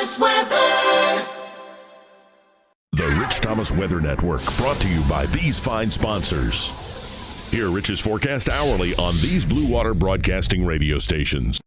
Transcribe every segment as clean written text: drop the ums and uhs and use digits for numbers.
Thomas Weather. The Rich Thomas Weather Network, brought to you by these fine sponsors. Hear Rich's forecast hourly on these Blue Water Broadcasting radio stations.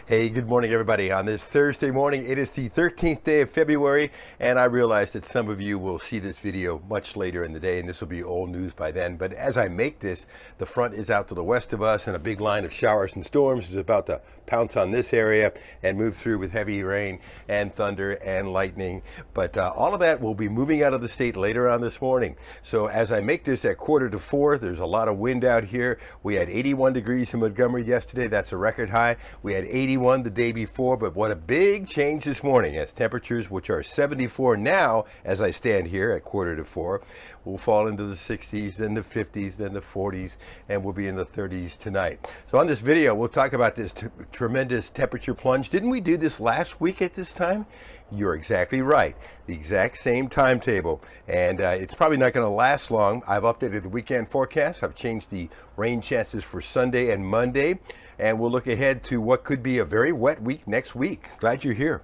Hey, good morning, everybody. On this Thursday morning, it is the 13th day of February, and I realize that some of you will see this video much later in the day, and this will be old news by then. But as I make this, the front is out to the west of us, and a big line of showers and storms is about to pounce on this area and move through with heavy rain and thunder and lightning. But all of that will be moving out of the state later on this morning. So as I make this at 3:45, there's a lot of wind out here. We had 81 degrees in Montgomery yesterday. That's a record high. We had 81 the day before, but what a big change this morning, as temperatures, which are 74 now as I stand here at 3:45, will fall into the 60s, then the 50s, then the 40s, and we'll be in the 30s tonight. So on this video, we'll talk about this tremendous temperature plunge. Didn't we do this last week at this time? You're exactly right. The exact same timetable. And it's probably not going to last long. I've updated the weekend forecast. I've changed the rain chances for Sunday and Monday. And we'll look ahead to what could be a very wet week next week. Glad you're here.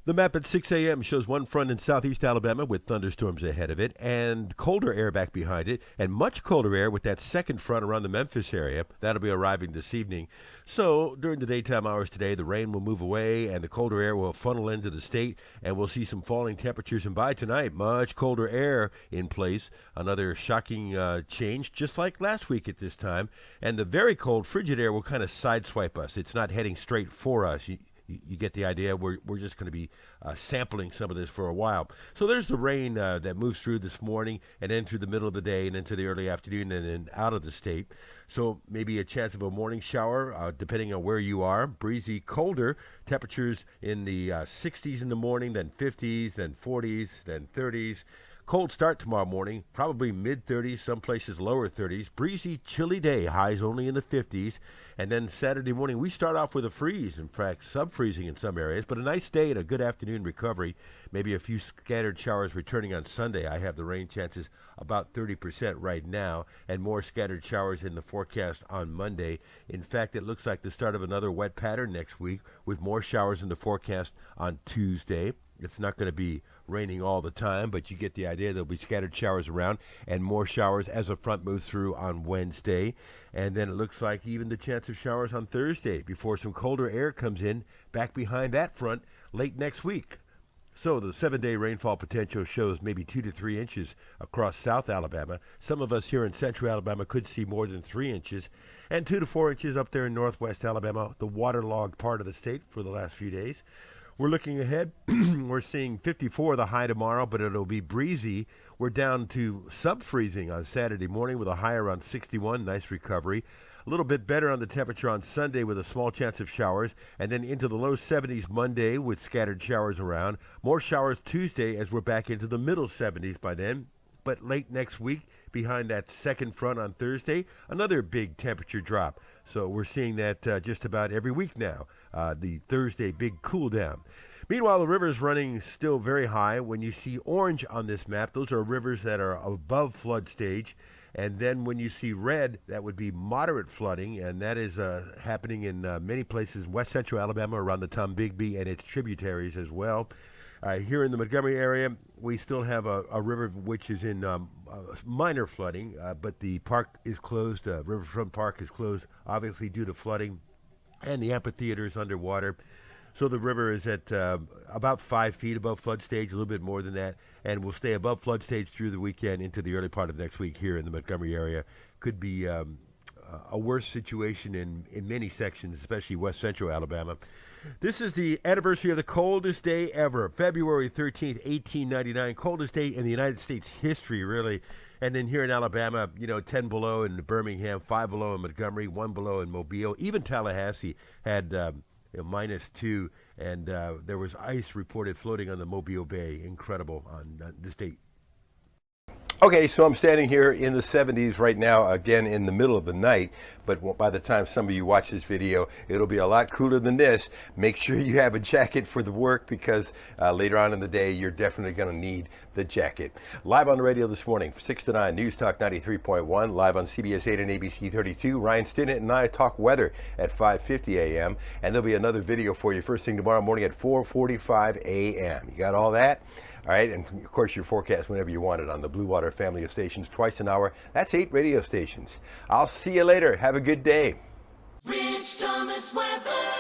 The map at 6 a.m. shows one front in southeast Alabama with thunderstorms ahead of it and colder air back behind it, and much colder air with that second front around the Memphis area. That'll be arriving this evening. So during the daytime hours today, the rain will move away and the colder air will funnel into the state, and we'll see some falling temperatures. And by tonight, much colder air in place. Another shocking change, just like last week at this time. And the very cold, frigid air will kind of sideswipe us. It's not heading straight for us. You get the idea. We're just going to be sampling some of this for a while. So there's the rain that moves through this morning and then through the middle of the day and into the early afternoon and then out of the state. So maybe a chance of a morning shower depending on where you are. Breezy, colder temperatures in the 60s in the morning, then 50s, then 40s, then 30s. Cold start tomorrow morning, probably mid-30s, some places lower 30s. Breezy, chilly day, highs only in the 50s. And then Saturday morning, we start off with a freeze, in fact, sub-freezing in some areas, but a nice day and a good afternoon recovery. Maybe a few scattered showers returning on Sunday. I have the rain chances about 30% right now, and more scattered showers in the forecast on Monday. In fact, it looks like the start of another wet pattern next week with more showers in the forecast on Tuesday. It's not going to be raining all the time, but you get the idea. There'll be scattered showers around and more showers as the front moves through on Wednesday. And then it looks like even the chance of showers on Thursday before some colder air comes in back behind that front late next week. So the 7-day rainfall potential shows maybe 2 to 3 inches across South Alabama. Some of us here in Central Alabama could see more than 3 inches, and 2 to 4 inches up there in Northwest Alabama, the waterlogged part of the state for the last few days. We're looking ahead. We're seeing 54 the high tomorrow, but it'll be breezy. We're down to sub-freezing on Saturday morning with a high around 61. Nice recovery. A little bit better on the temperature on Sunday with a small chance of showers, and then into the low 70s Monday with scattered showers around. More showers Tuesday as we're back into the middle 70s by then. But late next week, behind that second front on Thursday, another big temperature drop. So we're seeing that just about every week now, the Thursday big cool down. Meanwhile, the river's running still very high. When you see orange on this map, those are rivers that are above flood stage. And then when you see red, that would be moderate flooding, and that is happening in many places, west central Alabama, around the Tombigbee and its tributaries as well. Here in the Montgomery area, we still have a river which is in minor flooding, but the park is closed. Riverfront Park is closed, obviously due to flooding, and the amphitheater is underwater. So the river is at about 5 feet above flood stage, a little bit more than that, and will stay above flood stage through the weekend into the early part of next week here in the Montgomery area. Could be a worse situation in many sections, especially west central Alabama. This is the anniversary of the coldest day ever, February 13th, 1899, coldest day in the United States history, really. And then here in Alabama, 10 below in Birmingham, 5 below in Montgomery, 1 below in Mobile. Even Tallahassee had -2, and there was ice reported floating on the Mobile Bay. Incredible on this date. Okay, so I'm standing here in the 70s right now, again in the middle of the night, but by the time some of you watch this video, it'll be a lot cooler than this. Make sure you have a jacket for the work because later on in the day, you're definitely going to need the jacket. Live on the radio this morning, 6 to 9, News Talk 93.1, live on CBS 8 and ABC 32. Ryan Stinnett and I talk weather at 5:50 a.m., and there'll be another video for you first thing tomorrow morning at 4:45 a.m. You got all that? All right, and of course your forecast whenever you want it on the Blue Water family of stations twice an hour. That's 8 radio stations. I'll see you later. Have a good day. Rich Thomas Weather.